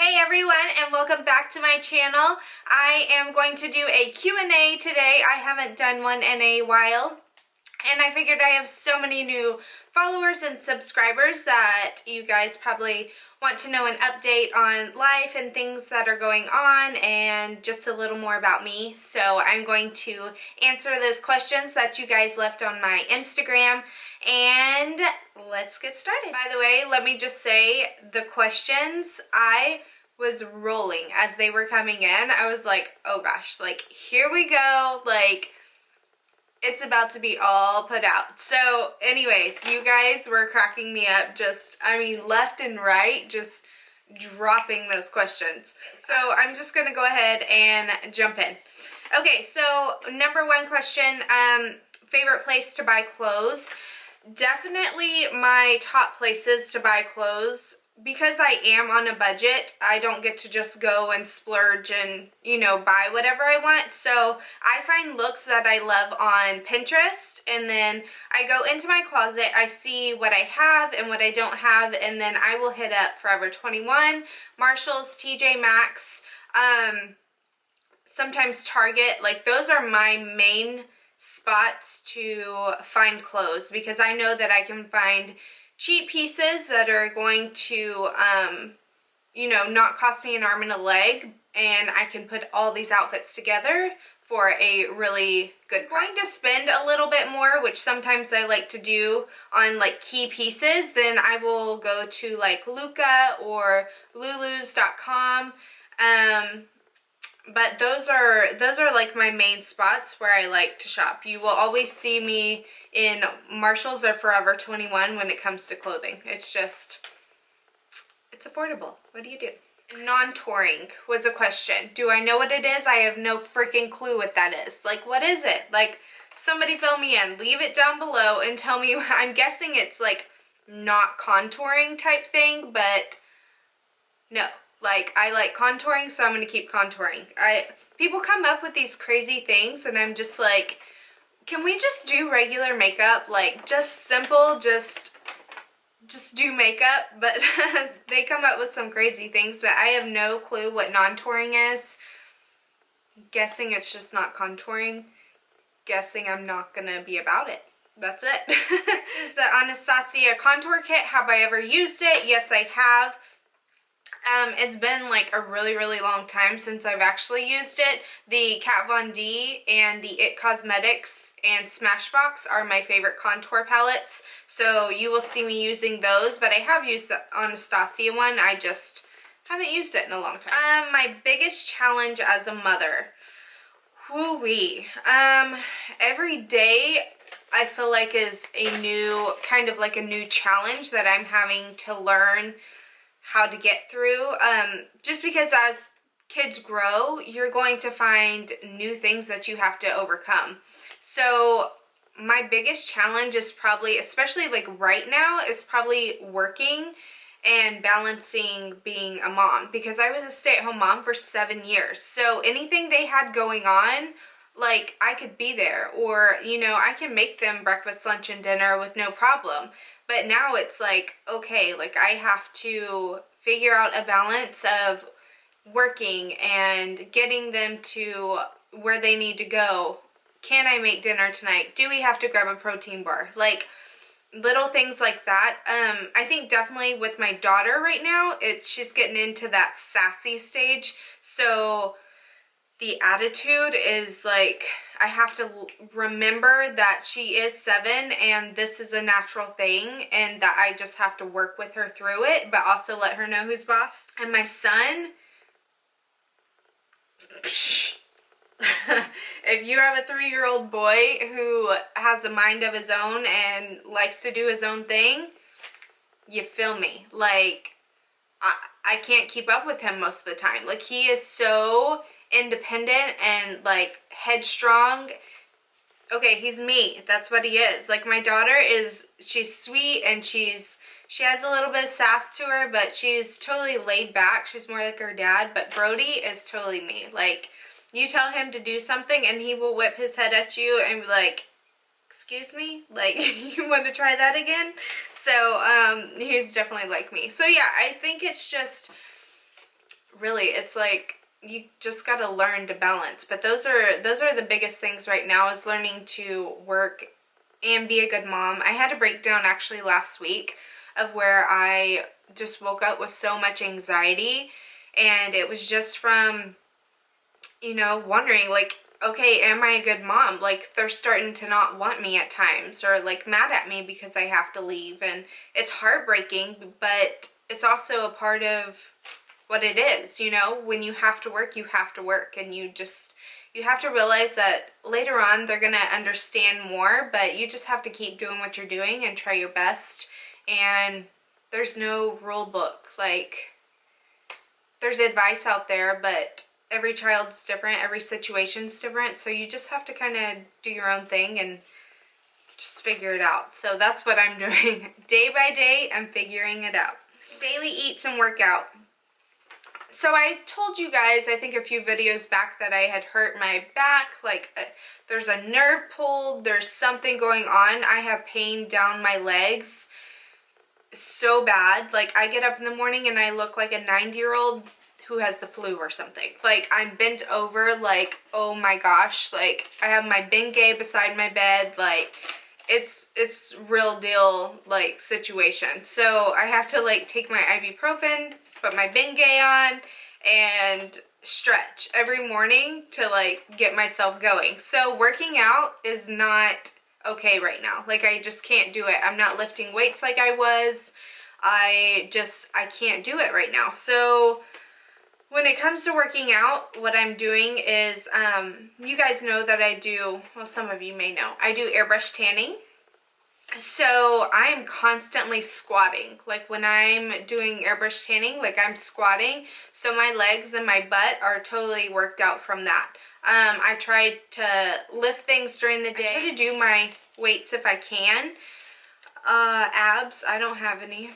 Hey everyone, and welcome back to my channel. I am going to do a Q&A today. I haven't done one in a while, and I figured I have so many new followers and subscribers that you guys probably want to know an update on life and things that are going on and just a little more about me. So I'm going to answer those questions that you guys left on my Instagram, and let's get started. By the way, let me just say the questions, I was rolling as they were coming in. I was like, oh gosh, like here we go, like it's about to be all put out. So anyways, you guys were cracking me up, just, I mean, left and right, just dropping those questions. So I'm just gonna go ahead and jump in. Okay, so number one question, favorite place to buy clothes. Definitely my top places to buy clothes, because I am on a budget, I don't get to just go and splurge and, you know, buy whatever I want. So I find looks that I love on Pinterest, and then I go into my closet, I see what I have and what I don't have, and then I will hit up Forever 21, Marshalls, TJ Maxx, sometimes Target. Like, those are my main spots to find clothes, because I know that I can find cheap pieces that are going to, you know, not cost me an arm and a leg, and I can put all these outfits together for a really good price. I'm going to spend a little bit more, which sometimes I like to do on like key pieces, then I will go to like Luca or lulus.com. But those are like my main spots where I like to shop. You will always see me in Marshalls or Forever 21 when it comes to clothing. It's just, it's affordable. What do you do? Non-touring was a question. Do I know what it is? I have no freaking clue what that is. Like, what is it? Like, somebody fill me in. Leave it down below and tell me. I'm guessing it's like not contouring type thing, but no. Like, I like contouring, so I'm going to keep contouring. People come up with these crazy things, and I'm just like, can we just do regular makeup? Like, just simple, just do makeup. But they come up with some crazy things, but I have no clue what non-touring is. Guessing it's just not contouring. Guessing I'm not going to be about it. That's it. This is the Anastasia contour kit. Have I ever used it? Yes, I have. It's been like a really long time since I've actually used it. The Kat Von D and the It Cosmetics and Smashbox are my favorite contour palettes, so you will see me using those, but I have used the Anastasia one. I just haven't used it in a long time. My biggest challenge as a mother. Woo-wee. Every day I feel like is a new, kind of like a new challenge that I'm having to learn how to get through, just because as kids grow, you're going to find new things that you have to overcome. So my biggest challenge is probably, especially like right now, is probably working and balancing being a mom, because I was a stay-at-home mom for 7 years. So anything they had going on, like, I could be there, or, you know, I can make them breakfast, lunch, and dinner with no problem. But now it's like, okay, like I have to figure out a balance of working and getting them to where they need to go. Can I make dinner tonight? Do we have to grab a protein bar? Like, little things like that. I think definitely with my daughter right now, she's getting into that sassy stage. So the attitude is like, I have to remember that she is 7 and this is a natural thing, and that I just have to work with her through it, but also let her know who's boss. And my son, if you have a 3-year-old boy who has a mind of his own and likes to do his own thing, you feel me? Like, I can't keep up with him most of the time. Like, he is so independent and like headstrong. Okay, he's me. That's what he is. Like, my daughter is, she's sweet and she has a little bit of sass to her, but she's totally laid back. She's more like her dad. But Brody is totally me. Like, you tell him to do something and he will whip his head at you and be like, excuse me, like, you want to try that again? So he's definitely like me. So yeah, I think it's just really, it's like you just got to learn to balance. But those are the biggest things right now, is learning to work and be a good mom. I had a breakdown actually last week of where I just woke up with so much anxiety, and it was just from, you know, wondering like, okay, am I a good mom? Like, they're starting to not want me at times, or like mad at me because I have to leave, and it's heartbreaking, but it's also a part of what it is, you know. When you have to work, you have to work, and you have to realize that later on they're gonna understand more, but you just have to keep doing what you're doing and try your best. And there's no rule book. Like, there's advice out there, but every child's different, every situation's different, so you just have to kind of do your own thing and just figure it out. So that's what I'm doing. Day by day, I'm figuring it out. Daily eats and workout. So I told you guys, I think a few videos back, that I had hurt my back. Like, there's a nerve pulled, there's something going on. I have pain down my legs so bad. Like, I get up in the morning and I look like a 90-year-old who has the flu or something. Like, I'm bent over, like, oh my gosh. Like, I have my Bengay beside my bed. Like, it's real deal, like, situation. So I have to, like, take my ibuprofen, put my Bengay on, and stretch every morning to, like, get myself going. So working out is not okay right now. Like, I just can't do it. I'm not lifting weights like I was. I can't do it right now. So when it comes to working out, what I'm doing is, you guys know that I do, well, some of you may know, I do airbrush tanning. So I'm constantly squatting. Like, when I'm doing airbrush tanning, like, I'm squatting. So my legs and my butt are totally worked out from that. I try to lift things during the day. I try to do my weights if I can. Abs, I don't have any.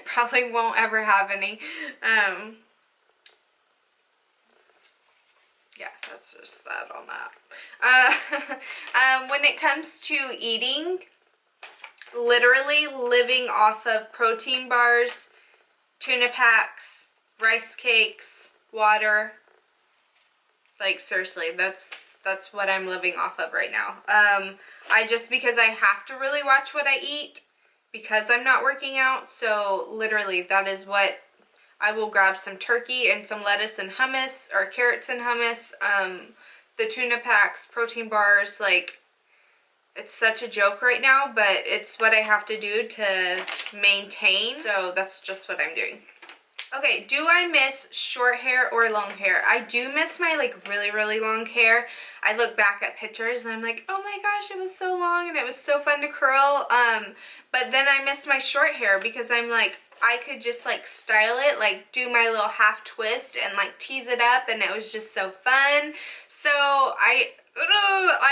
Probably won't ever have any. Yeah, that's just that on that. When it comes to eating, literally living off of protein bars, tuna packs, rice cakes, water. Like, seriously, that's what I'm living off of right now. Because I have to really watch what I eat, because I'm not working out. So literally, that is what I will grab: some turkey and some lettuce and hummus, or carrots and hummus, the tuna packs, protein bars. Like, it's such a joke right now, but it's what I have to do to maintain. So that's just what I'm doing. Okay, do I miss short hair or long hair? I do miss my, like, really, really long hair. I look back at pictures and I'm like, oh my gosh, it was so long and it was so fun to curl. But then I miss my short hair, because I'm like, I could just, like, style it, like, do my little half twist and, like, tease it up, and it was just so fun. So I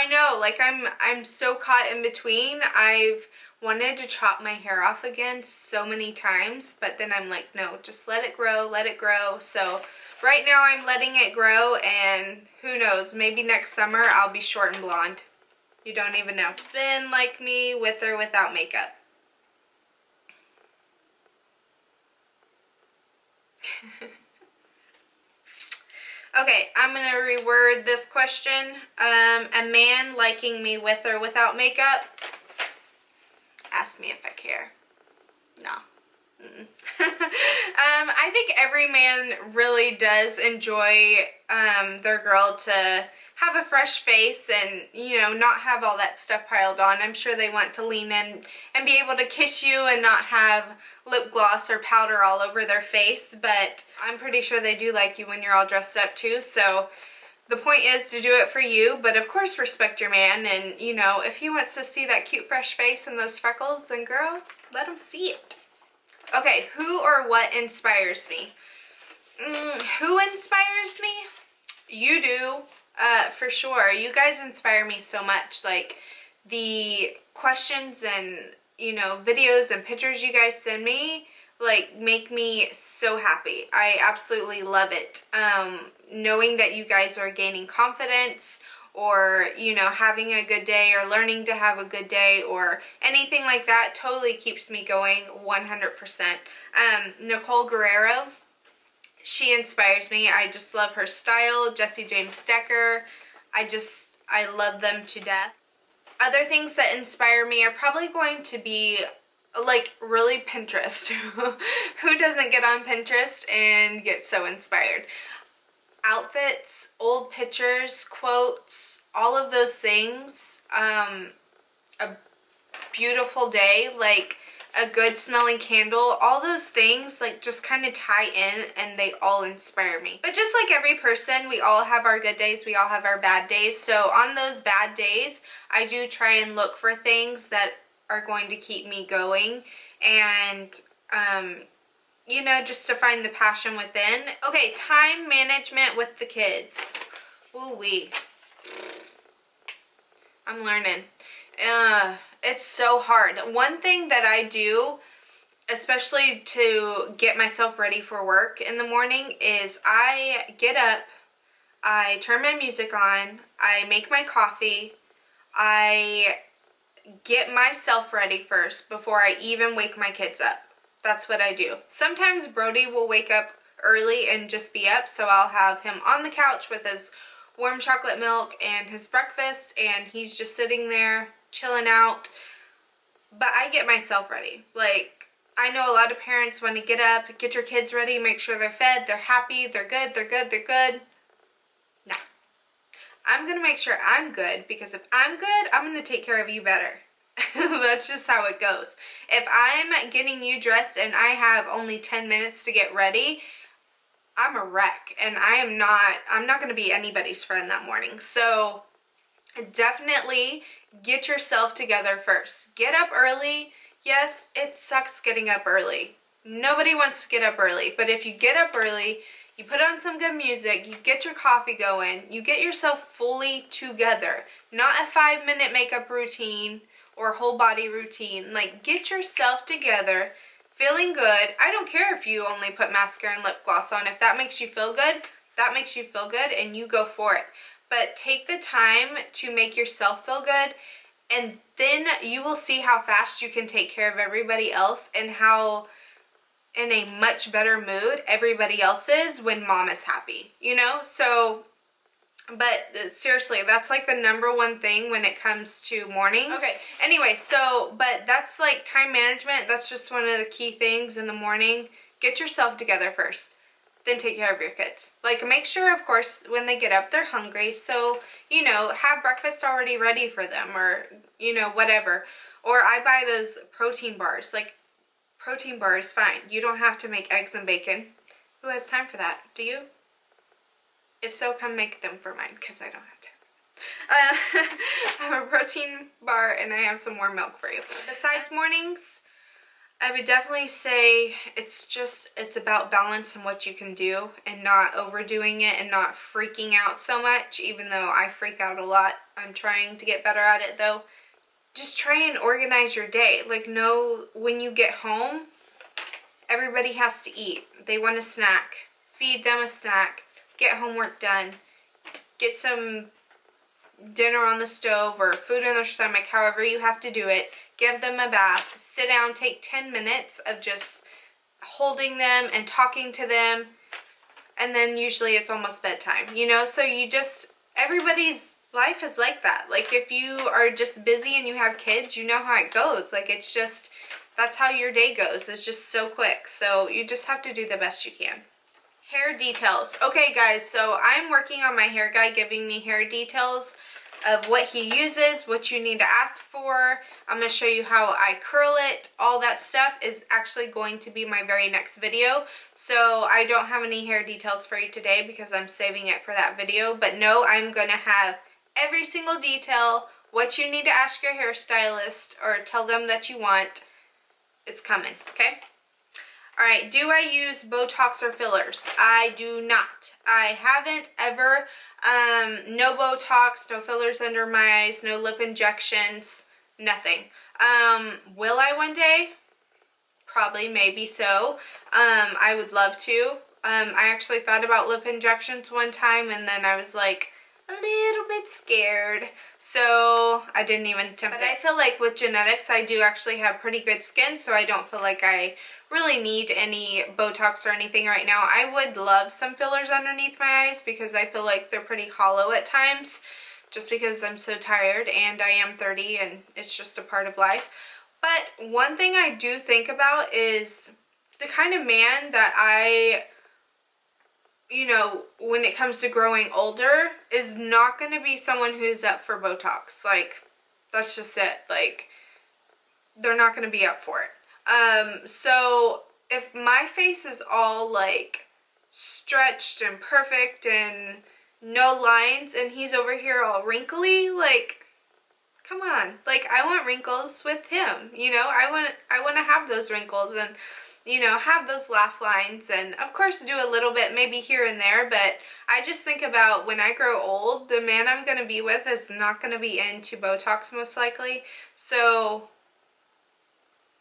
know, like, I'm so caught in between. I've wanted to chop my hair off again so many times, but then I'm like, no, just let it grow, let it grow. So right now I'm letting it grow, and who knows, maybe next summer I'll be short and blonde. You don't even know. It's been like me with or without makeup. Okay, I'm gonna reword this question. A man liking me with or without makeup? Ask me if I care. No. I think every man really does enjoy their girl to have a fresh face and, you know, not have all that stuff piled on. I'm sure they want to lean in and be able to kiss you and not have lip gloss or powder all over their face, but I'm pretty sure they do like you when you're all dressed up too. So the point is to do it for you, but of course respect your man, and, you know, if he wants to see that cute fresh face and those freckles, then girl, let him see it. Okay, who or what inspires me? Who inspires me? You do, for sure. You guys inspire me so much. Like, the questions and, you know, videos and pictures you guys send me, like, make me so happy. I absolutely love it. Knowing that you guys are gaining confidence, or, you know, having a good day or learning to have a good day or anything like that, totally keeps me going 100%. Nicole Guerrero, she inspires me. I just love her style. Jesse James Decker, I love them to death. Other things that inspire me are probably going to be like really Pinterest. Who doesn't get on Pinterest and get so inspired? Outfits, old pictures, quotes, all of those things. A beautiful day, like a good smelling candle, all those things like just kind of tie in and they all inspire me. But just like every person, we all have our good days, we all have our bad days. So on those bad days, I do try and look for things that are going to keep me going and you know, just to find the passion within. Okay, time management with the kids. Ooh-wee. I'm learning. It's so hard. One thing that I do, especially to get myself ready for work in the morning, is I get up, I turn my music on, I make my coffee, I get myself ready first before I even wake my kids up. That's what I do. Sometimes Brody will wake up early and just be up, so I'll have him on the couch with his warm chocolate milk and his breakfast, and he's just sitting there chilling out. But I get myself ready. Like, I know a lot of parents want to get up, get your kids ready, make sure they're fed, they're happy, they're good, they're good, they're good. Nah. I'm going to make sure I'm good, because if I'm good, I'm going to take care of you better. That's just how it goes. If I'm getting you dressed and I have only 10 minutes to get ready, I'm a wreck, and I'm not going to be anybody's friend that morning. So definitely get yourself together first. Get up early. Yes, it sucks getting up early. Nobody wants to get up early, but if you get up early, you put on some good music, you get your coffee going, you get yourself fully together. Not a 5-minute makeup routine or whole body routine. Like, get yourself together, feeling good. I don't care if you only put mascara and lip gloss on. If that makes you feel good, that makes you feel good, and you go for it. But take the time to make yourself feel good, and then you will see how fast you can take care of everybody else and how in a much better mood everybody else is when mom is happy, you know? So, but seriously, that's like the number one thing when it comes to mornings. Okay, anyway, so, but that's like time management. That's just one of the key things in the morning. Get yourself together first, then take care of your kids. Like, make sure, of course, when they get up, they're hungry. So, you know, have breakfast already ready for them, or, you know, whatever. Or I buy those protein bars. Like, protein bar is fine. You don't have to make eggs and bacon. Who has time for that? Do you? If so, come make them for mine, because I don't have time. I have a protein bar, and I have some warm milk for you. Besides mornings, I would definitely say it's about balance and what you can do, and not overdoing it and not freaking out so much, even though I freak out a lot. I'm trying to get better at it, though. Just try and organize your day. Like, know when you get home, everybody has to eat. They want a snack. Feed them a snack. Get homework done. Get some dinner on the stove or food in their stomach, however you have to do it. Give them a bath. Sit down, take 10 minutes of just holding them and talking to them, and then usually it's almost bedtime, you know? So you just, everybody's life is like that. Like, if you are just busy and you have kids, you know how it goes. Like, it's just, that's how your day goes. It's just so quick. So you just have to do the best you can. Hair details. Okay, guys, so I'm working on my hair guy giving me hair details of what he uses, what you need to ask for. I'm going to show you how I curl it. All that stuff is actually going to be my very next video. So I don't have any hair details for you today because I'm saving it for that video. But no, I'm going to have every single detail, what you need to ask your hairstylist or tell them that you want. It's coming, okay? Alright, do I use Botox or fillers? I do not. I haven't ever. No Botox, no fillers under my eyes, no lip injections, nothing. Will I one day? Probably, maybe so. I would love to. I actually thought about lip injections one time, and then I was like, a little bit scared, so I didn't even attempt it. But I feel like with genetics, I do actually have pretty good skin, so I don't feel like I really need any Botox or anything right now. I would love some fillers underneath my eyes because I feel like they're pretty hollow at times, just because I'm so tired and I am 30 and it's just a part of life. But one thing I do think about is the kind of man that I, you know, when it comes to growing older, is not going to be someone who's up for Botox. Like, that's just it. Like, they're not going to be up for it. So if my face is all like stretched and perfect and no lines and he's over here all wrinkly, like, come on. Like, I want wrinkles with him, you know? I want to have those wrinkles and, you know, have those laugh lines and of course do a little bit maybe here and there, but I just think about when I grow old, the man I'm going to be with is not going to be into Botox most likely. So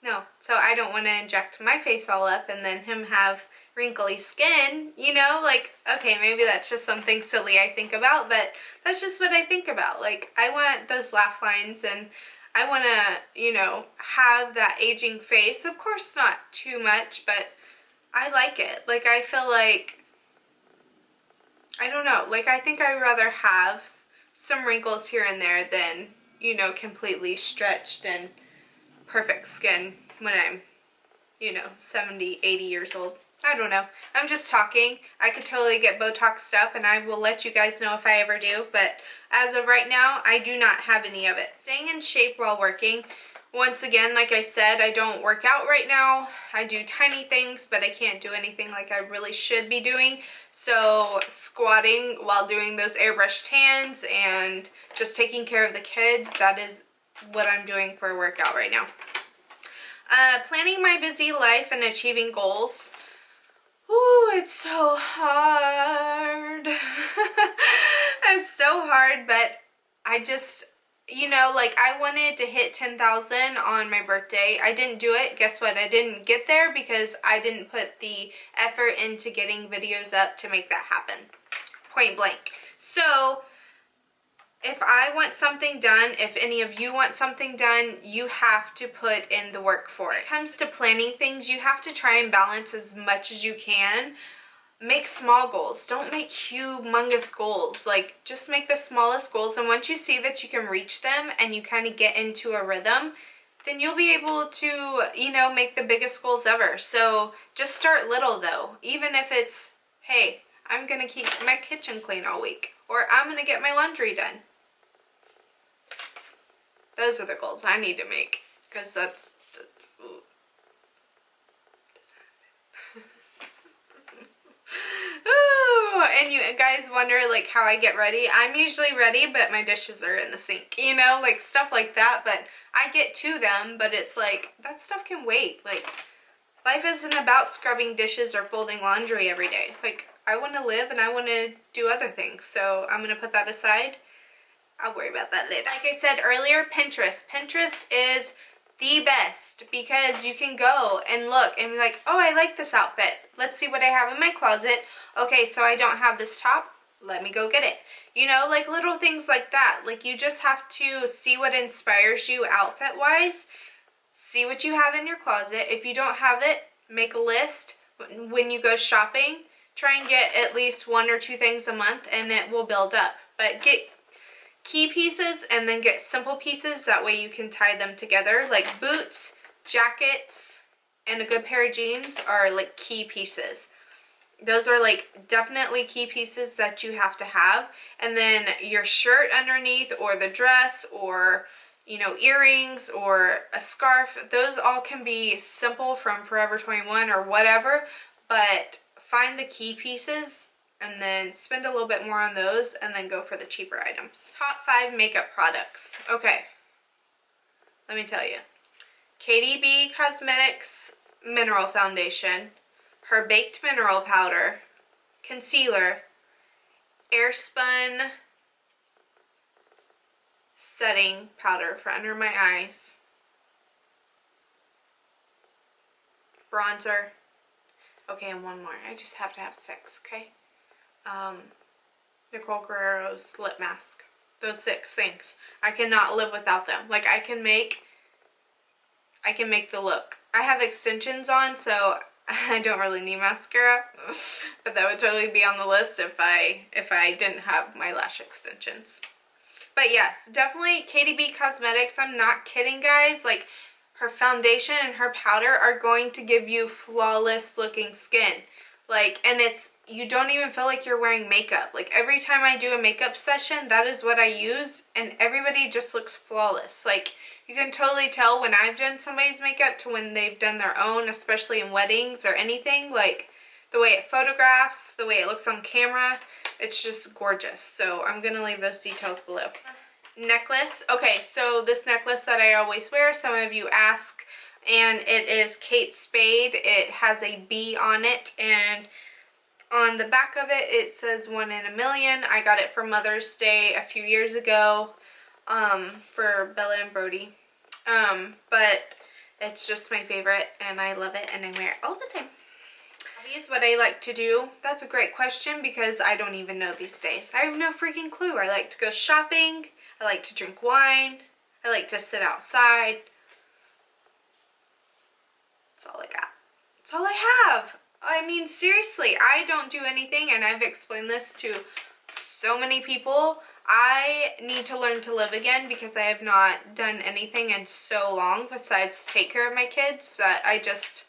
no, so I don't want to inject my face all up and then him have wrinkly skin, you know, like, okay, maybe that's just something silly I think about, but that's just what I think about. Like, I want those laugh lines and I want to, you know, have that aging face. Of course not too much, but I like it. Like, I feel like, I don't know, like, I think I'd rather have some wrinkles here and there than, you know, completely stretched and perfect skin when I'm, you know, 70, 80 years old. I don't know. I'm just talking. I could totally get Botoxed up and I will let you guys know if I ever do, but as of right now, I do not have any of it. Staying in shape while working. Once again, like I said, I don't work out right now. I do tiny things, but I can't do anything like I really should be doing. So squatting while doing those airbrush tans and just taking care of the kids, that is what I'm doing for a workout right now. Planning my busy life and achieving goals. Ooh, it's so hard. It's so hard, but I just, you know, like, I wanted to hit 10,000 on my birthday. I didn't do it. Guess what? I didn't get there because I didn't put the effort into getting videos up to make that happen. Point blank. So if I want something done, if any of you want something done, you have to put in the work for it. When it comes to planning things, you have to try and balance as much as you can. Make small goals. Don't make humongous goals. Like, just make the smallest goals, and once you see that you can reach them and you kind of get into a rhythm, then you'll be able to, you know, make the biggest goals ever. So just start little though. Even if it's, hey, I'm gonna keep my kitchen clean all week, or I'm gonna get my laundry done. Those are the goals I need to make, because that's, ooh, and you guys wonder like how I get ready. I'm usually ready, but my dishes are in the sink, you know, like stuff like that. But I get to them, but it's like, that stuff can wait. Like, life isn't about scrubbing dishes or folding laundry every day. Like, I want to live and I want to do other things, so I'm going to put that aside. I'll worry about that later. Like I said earlier, Pinterest. Pinterest is the best because you can go and look and be like, oh, I like this outfit. Let's see what I have in my closet. Okay, so I don't have this top. Let me go get it. You know, like little things like that. Like, you just have to see what inspires you outfit-wise. See what you have in your closet. If you don't have it, make a list. When you go shopping, try and get at least 1 or 2 things a month and it will build up. But get key pieces and then get simple pieces, that way you can tie them together. Like boots, jackets, and a good pair of jeans are like key pieces. Those are like definitely key pieces that you have to have. And then your shirt underneath, or the dress, or, you know, earrings or a scarf, those all can be simple from Forever 21 or whatever, but find the key pieces and then spend a little bit more on those and then go for the cheaper items. Top 5 makeup products. Okay, let me tell you. KDB Cosmetics Mineral Foundation, her Baked Mineral Powder, Concealer, Airspun Setting Powder for under my eyes, bronzer. Okay, and one more. I just have to have 6, okay? Nicole Guerrero's lip mask. Those 6 things. I cannot live without them. Like, I can make the look. I have extensions on, so I don't really need mascara, but that would totally be on the list if I didn't have my lash extensions. But yes, definitely Katie B Cosmetics. I'm not kidding, guys. Like, her foundation and her powder are going to give you flawless looking skin. Like, and you don't even feel like you're wearing makeup. Like, every time I do a makeup session, that is what I use, and everybody just looks flawless. Like, you can totally tell when I've done somebody's makeup to when they've done their own, especially in weddings or anything. Like, the way it photographs, the way it looks on camera, it's just gorgeous. So I'm gonna leave those details below. Necklace. Okay, so this necklace that I always wear, some of you ask, and it is Kate Spade. It has a B on it, and on the back of it, it says 1 in a million. I got it for Mother's Day a few years ago for Bella and Brody. But it's just my favorite, and I love it, and I wear it all the time. Hobbies, what I like to do. That's a great question because I don't even know these days. I have no freaking clue. I like to go shopping. I like to drink wine. I like to sit outside. That's all I got. That's all I have. I mean, seriously, I don't do anything, and I've explained this to so many people. I need to learn to live again because I have not done anything in so long besides take care of my kids that I just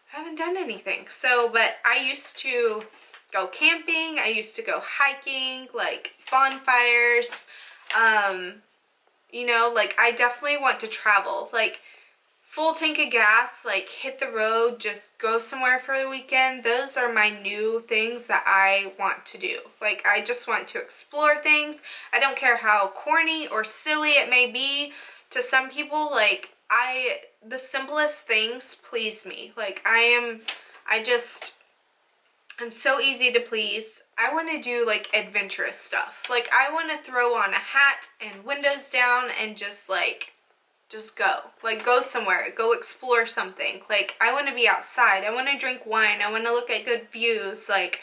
haven't done anything. So, but I used to go camping. I used to go hiking, like bonfires. You know, like, I definitely want to travel. Like, full tank of gas, like, hit the road, just go somewhere for the weekend. Those are my new things that I want to do. Like, I just want to explore things. I don't care how corny or silly it may be to some people. Like, the simplest things please me. Like, I'm so easy to please. I want to do, like, adventurous stuff. Like, I want to throw on a hat and windows down and just, like, just go. Like, go somewhere. Go explore something. Like, I want to be outside. I want to drink wine. I want to look at good views. Like,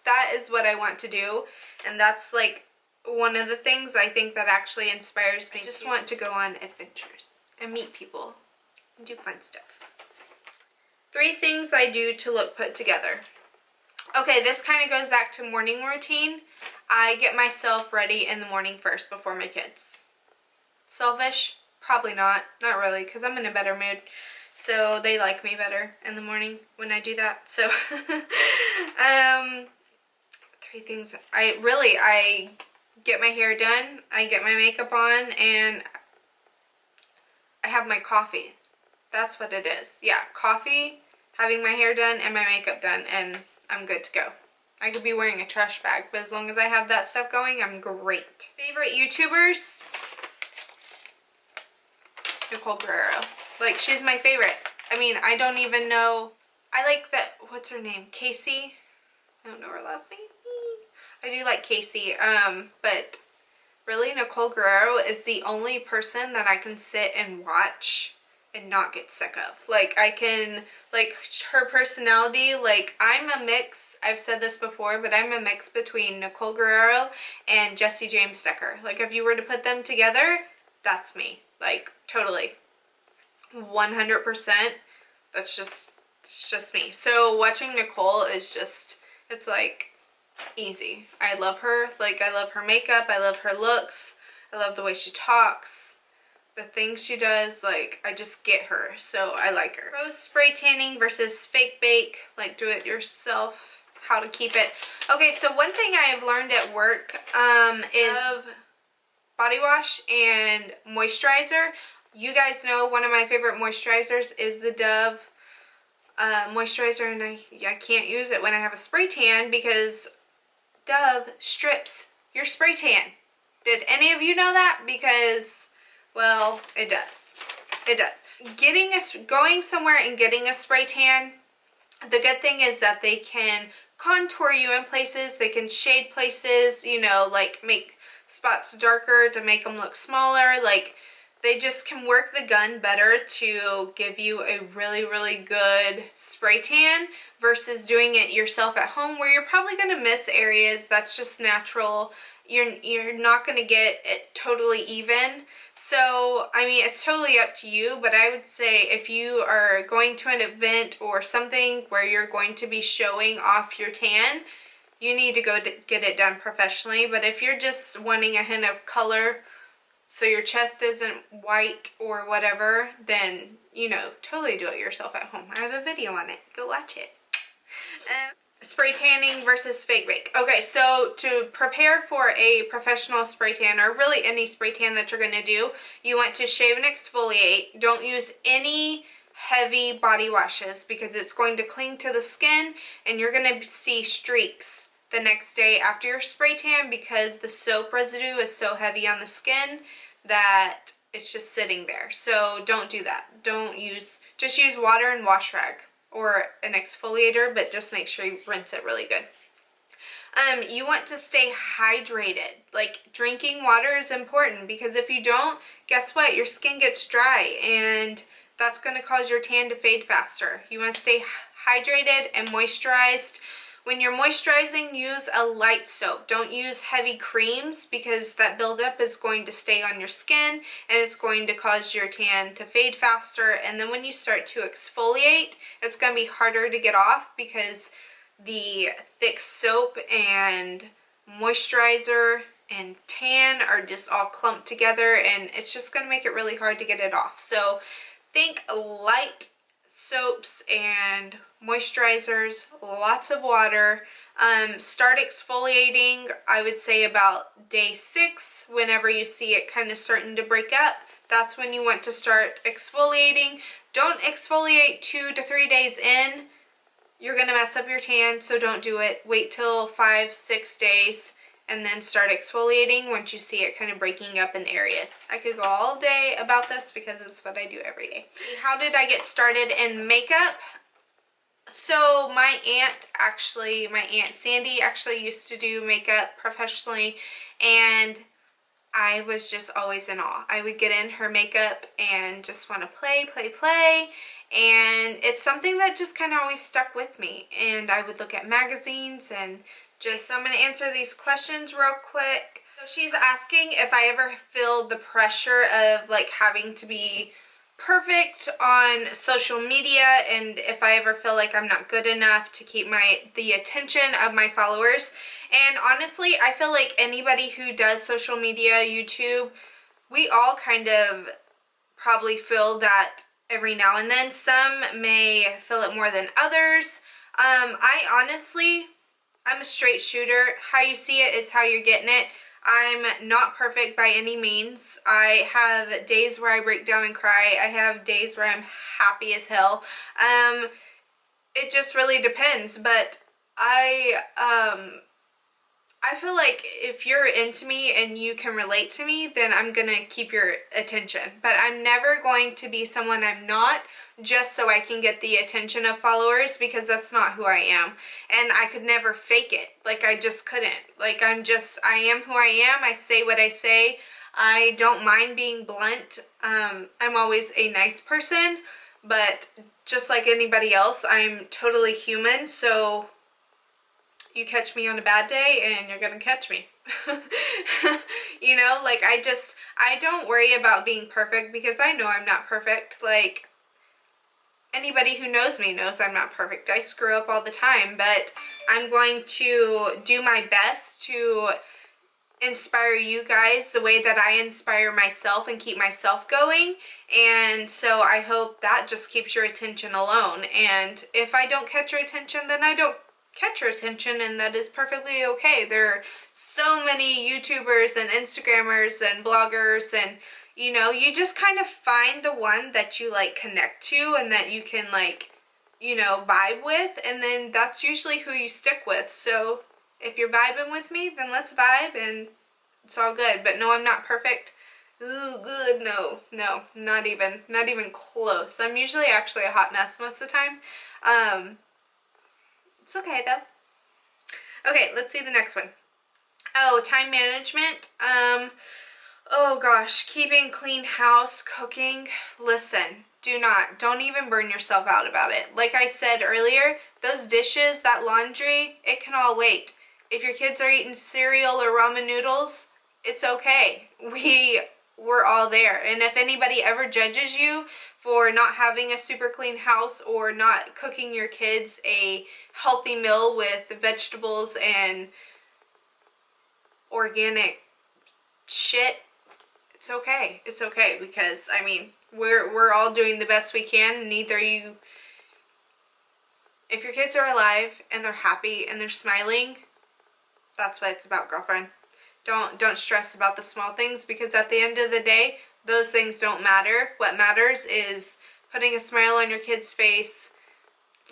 that is what I want to do. And that's, like, one of the things I think that actually inspires me. I just want to go on adventures and meet people and do fun stuff. 3 things I do to look put together. Okay, this kind of goes back to morning routine. I get myself ready in the morning first before my kids. Selfish? Probably not. Not really, because I'm in a better mood. So they like me better in the morning when I do that. So, 3 things. I get my hair done, I get my makeup on, and I have my coffee. That's what it is. Yeah, coffee, having my hair done, and my makeup done, and I'm good to go. I could be wearing a trash bag, but as long as I have that stuff going, I'm great. Favorite YouTubers? Nicole Guerrero. Like, she's my favorite. I mean, I don't even know. I like that, what's her name? Casey? I don't know her last name. I do like Casey. But really, Nicole Guerrero is the only person that I can sit and watch and not get sick of. Like, I can, like, her personality, like, I'm a mix, I've said this before, but I'm a mix between Nicole Guerrero and Jesse James Decker. Like, if you were to put them together, that's me. Like, totally. 100%. That's just, it's just me. So watching Nicole is just, it's like easy. I love her. Like, I love her makeup. I love her looks. I love the way she talks. The things she does, like, I just get her. So I like her. Rose spray tanning versus fake bake. Like, do it yourself. How to keep it. Okay, so one thing I have learned at work is body wash and moisturizer. You guys know one of my favorite moisturizers is the Dove moisturizer, and I can't use it when I have a spray tan because Dove strips your spray tan. Did any of you know that? Because, well, it does. It does. Going somewhere and getting a spray tan, the good thing is that they can contour you in places, they can shade places, you know, like make spots darker to make them look smaller. Like, They just can work the gun better to give you a really, really good spray tan versus doing it yourself at home, where you're probably going to miss areas. That's just natural. You're not going to get it totally even. So, I mean, it's totally up to you, but I would say if you are going to an event or something where you're going to be showing off your tan, you need to go get it done professionally. But if you're just wanting a hint of color so your chest isn't white or whatever, then, you know, totally do it yourself at home. I have a video on it. Go watch it. Spray tanning versus fake bake. Okay, so to prepare for a professional spray tan, or really any spray tan that you're going to do, you want to shave and exfoliate. Don't use any heavy body washes because it's going to cling to the skin and you're going to see streaks the next day after your spray tan because the soap residue is so heavy on the skin that it's just sitting there. So don't do that. Just use water and wash rag or an exfoliator, but just make sure you rinse it really good. You want to stay hydrated. Like, drinking water is important because if you don't, guess what? Your skin gets dry and that's going to cause your tan to fade faster. You want to stay hydrated and moisturized. When you're moisturizing, use a light soap. Don't use heavy creams because that buildup is going to stay on your skin and it's going to cause your tan to fade faster. And then when you start to exfoliate, it's going to be harder to get off because the thick soap and moisturizer and tan are just all clumped together and it's just going to make it really hard to get it off. So think light soaps and moisturizers, lots of water. Start exfoliating, I would say about day 6, whenever you see it kind of starting to break up. That's when you want to start exfoliating. Don't exfoliate 2 to 3 days in. You're going to mess up your tan, so don't do it. Wait till 5-6 days and then start exfoliating once you see it kind of breaking up in areas. I could go all day about this because it's what I do every day. How did I get started in makeup? So my Aunt Sandy actually used to do makeup professionally, and I was just always in awe. I would get in her makeup and just want to play, and it's something that just kind of always stuck with me. And I would look at magazines and so I'm going to answer these questions real quick. So she's asking if I ever feel the pressure of like having to be perfect on social media and if I ever feel like I'm not good enough to keep the attention of my followers. And honestly, I feel like anybody who does social media, YouTube, we all kind of probably feel that every now and then. Some may feel it more than others. I'm a straight shooter. How you see it is how you're getting it. I'm not perfect by any means. I have days where I break down and cry. I have days where I'm happy as hell. It just really depends, but I feel like if you're into me and you can relate to me, then I'm gonna keep your attention. But I'm never going to be someone I'm not just so I can get the attention of followers, because that's not who I am. And I could never fake it. Like, I just couldn't. Like, I am who I am. I say what I say. I don't mind being blunt. I'm always a nice person, but just like anybody else, I'm totally human. So you catch me on a bad day and you're gonna catch me. You know, like, I don't worry about being perfect because I know I'm not perfect. Like, anybody who knows me knows I'm not perfect. I screw up all the time, but I'm going to do my best to inspire you guys the way that I inspire myself and keep myself going. And so I hope that just keeps your attention alone. And if I don't catch your attention, then I don't catch your attention, and that is perfectly okay. There are so many YouTubers and Instagrammers and bloggers, and you know, you just kind of find the one that you like connect to and that you can, like, you know, vibe with, and then that's usually who you stick with. So if you're vibing with me, then let's vibe and it's all good. But no, I'm not perfect. Ooh, good. No, not even close. I'm usually actually a hot mess most of the time. It's okay though. Okay, let's see the next one. Oh, time management. Oh gosh, keeping clean house, cooking. Listen, don't even burn yourself out about it. Like I said earlier, those dishes, that laundry, it can all wait. If your kids are eating cereal or ramen noodles, it's okay. We're all there. And if anybody ever judges you for not having a super clean house or not cooking your kids a healthy meal with vegetables and organic shit, it's okay. It's okay, because I mean, we're all doing the best we can. Neither you, if your kids are alive and they're happy and they're smiling, that's what it's about, girlfriend. Don't stress about the small things, because at the end of the day, those things don't matter. What matters is putting a smile on your kid's face,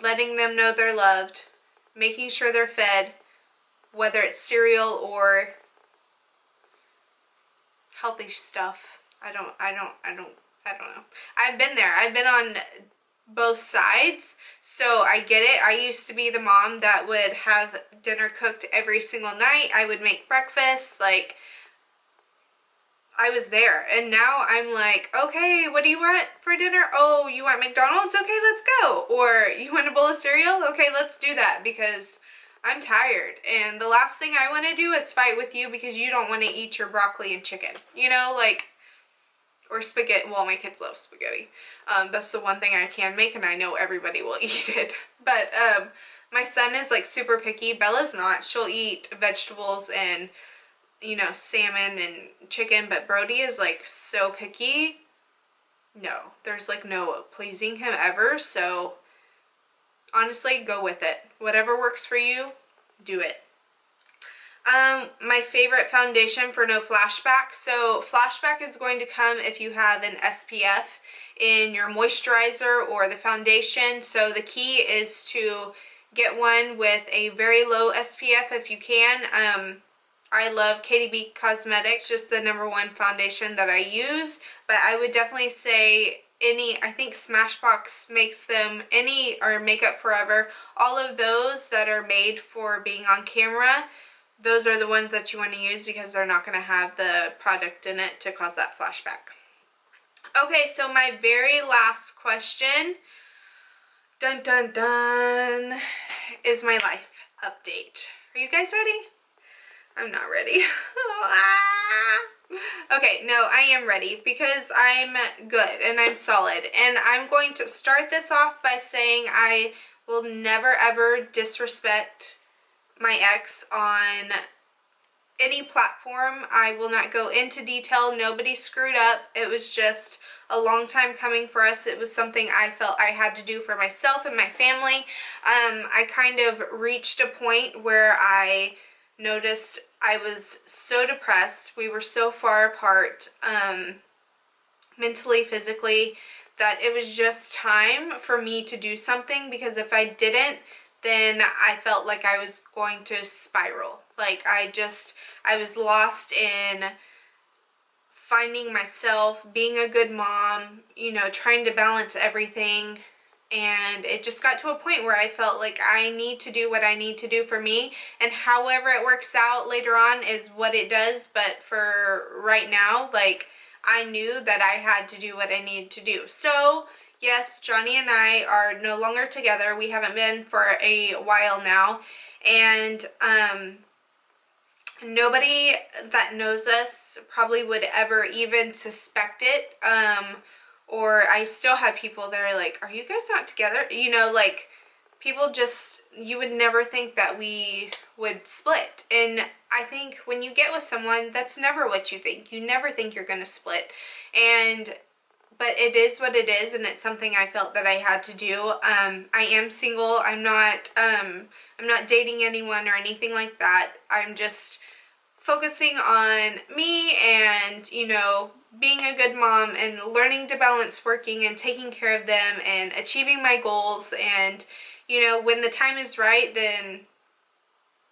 letting them know they're loved, making sure they're fed, whether it's cereal or healthy stuff. I don't know. I've been there. I've been on both sides, so I get it. I used to be the mom that would have dinner cooked every single night. I would make breakfast. Like, I was there. And now I'm like, okay, what do you want for dinner? Oh, you want McDonald's? Okay, let's go. Or you want a bowl of cereal? Okay, let's do that, because I'm tired. And the last thing I want to do is fight with you because you don't want to eat your broccoli and chicken. You know, like, or spaghetti. Well, my kids love spaghetti. That's the one thing I can make, and I know everybody will eat it. But my son is like super picky. Bella's not. She'll eat vegetables and, you know, salmon and chicken, but Brody is like so picky. No, there's like no pleasing him ever. So honestly, go with it. Whatever works for you, do it. My favorite foundation for no flashback. So flashback is going to come if you have an SPF in your moisturizer or the foundation. So the key is to get one with a very low SPF if you can. I love KDB Cosmetics, just the #1 foundation that I use, but I would definitely say I think Smashbox makes them, or Makeup Forever, all of those that are made for being on camera, those are the ones that you want to use, because they're not going to have the product in it to cause that flashback. Okay, so my very last question, dun dun dun, is my life update. Are you guys ready? I'm not ready. Okay, no, I am ready, because I'm good and I'm solid. And I'm going to start this off by saying I will never ever disrespect my ex on any platform. I will not go into detail. Nobody screwed up. It was just a long time coming for us. It was something I felt I had to do for myself and my family. I kind of reached a point where I noticed I was so depressed. We were so far apart, mentally, physically, that it was just time for me to do something, because if I didn't, then I felt like I was going to spiral. Like, I was lost in finding myself, being a good mom, you know, trying to balance everything. And it just got to a point where I felt like I need to do what I need to do for me, and however it works out later on is what it does. But for right now, like, I knew that I had to do what I needed to do. So yes, Johnny and I are no longer together. We haven't been for a while now, and nobody that knows us probably would ever even suspect it. Or I still have people that are like, are you guys not together? You know, like, people just, you would never think that we would split. And I think when you get with someone, that's never what you think. You never think you're going to split. But it is what it is, and it's something I felt that I had to do. I am single. I'm not dating anyone or anything like that. I'm just focusing on me and, you know, being a good mom and learning to balance working and taking care of them and achieving my goals. And, you know, when the time is right, then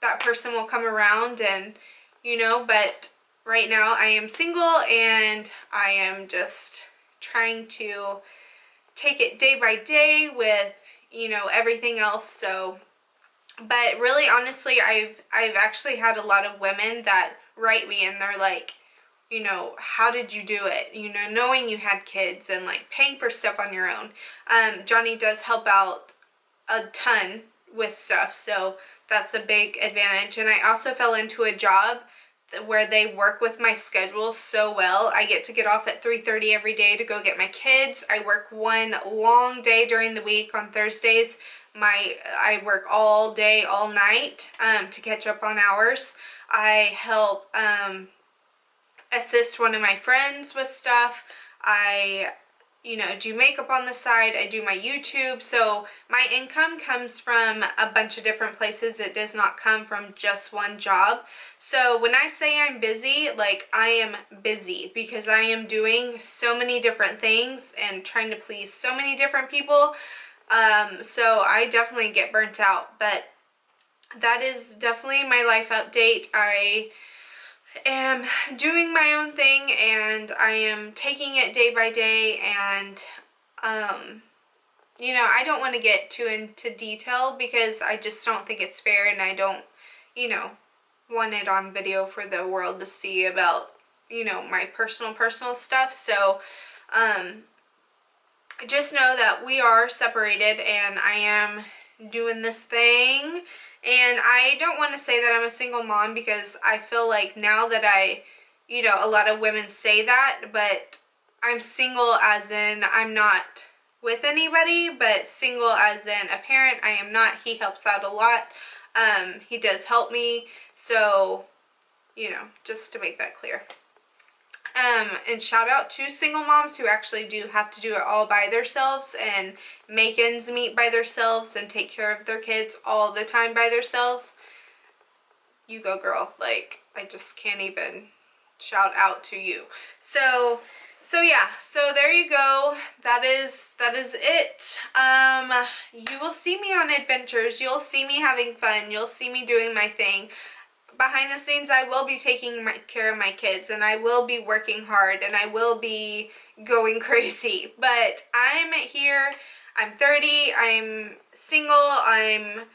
that person will come around, and, you know, but right now I am single, and I am just trying to take it day by day with, you know, everything else. So, but really, honestly, I've actually had a lot of women that write me, and they're like, you know, how did you do it? You know, knowing you had kids and like paying for stuff on your own. Johnny does help out a ton with stuff, so that's a big advantage. And I also fell into a job where they work with my schedule so well. I get to get off at 3:30 every day to go get my kids. I work one long day during the week on Thursdays. I work all day, all night to catch up on hours. I help assist one of my friends with stuff. I, you know, do makeup on the side. I do my YouTube. So my income comes from a bunch of different places. It does not come from just one job. So when I say I'm busy, like, I am busy because I am doing so many different things and trying to please so many different people. So I definitely get burnt out, but that is definitely my life update. I am doing my own thing and I am taking it day by day, and you know, I don't want to get too into detail because I just don't think it's fair, and I don't, you know, want it on video for the world to see about, you know, my personal stuff. So just know that we are separated and I am doing this thing. And I don't want to say that I'm a single mom because I feel like now that you know, a lot of women say that, but I'm single as in I'm not with anybody, but single as in a parent. I am not. He helps out a lot. He does help me. So, you know, just to make that clear. And shout out to single moms who actually do have to do it all by themselves and make ends meet by themselves and take care of their kids all the time by themselves. You go, girl. Like, I just can't even shout out to you. So yeah, so there you go. That is it. You will see me on adventures. You'll see me having fun. You'll see me doing my thing. Behind the scenes, I will be taking care of my kids, and I will be working hard, and I will be going crazy. But I'm here, I'm 30, I'm single, I'm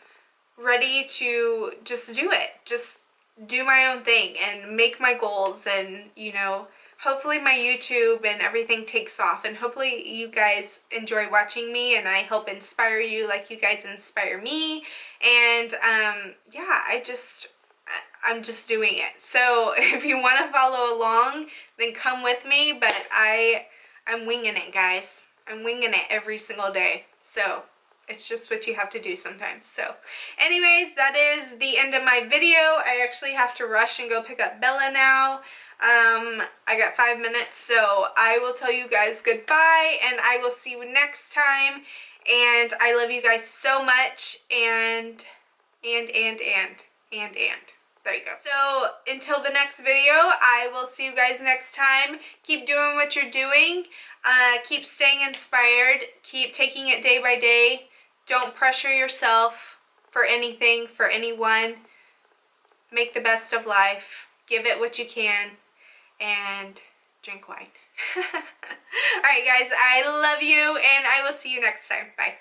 ready to just do it. Just do my own thing and make my goals, and, you know, hopefully my YouTube and everything takes off, and hopefully you guys enjoy watching me, and I help inspire you like you guys inspire me. And yeah, I'm just doing it. So if you want to follow along, then come with me, but I'm winging it, guys. I'm winging it every single day. So it's just what you have to do sometimes. So anyways, that is the end of my video. I actually have to rush and go pick up Bella now. I got 5 minutes, so I will tell you guys goodbye, and I will see you next time. And I love you guys so much, and there you go. So until the next video, I will see you guys next time. Keep doing what you're doing. Keep staying inspired. Keep taking it day by day. Don't pressure yourself for anything, for anyone. Make the best of life. Give it what you can. And drink wine. Alright guys, I love you, and I will see you next time. Bye.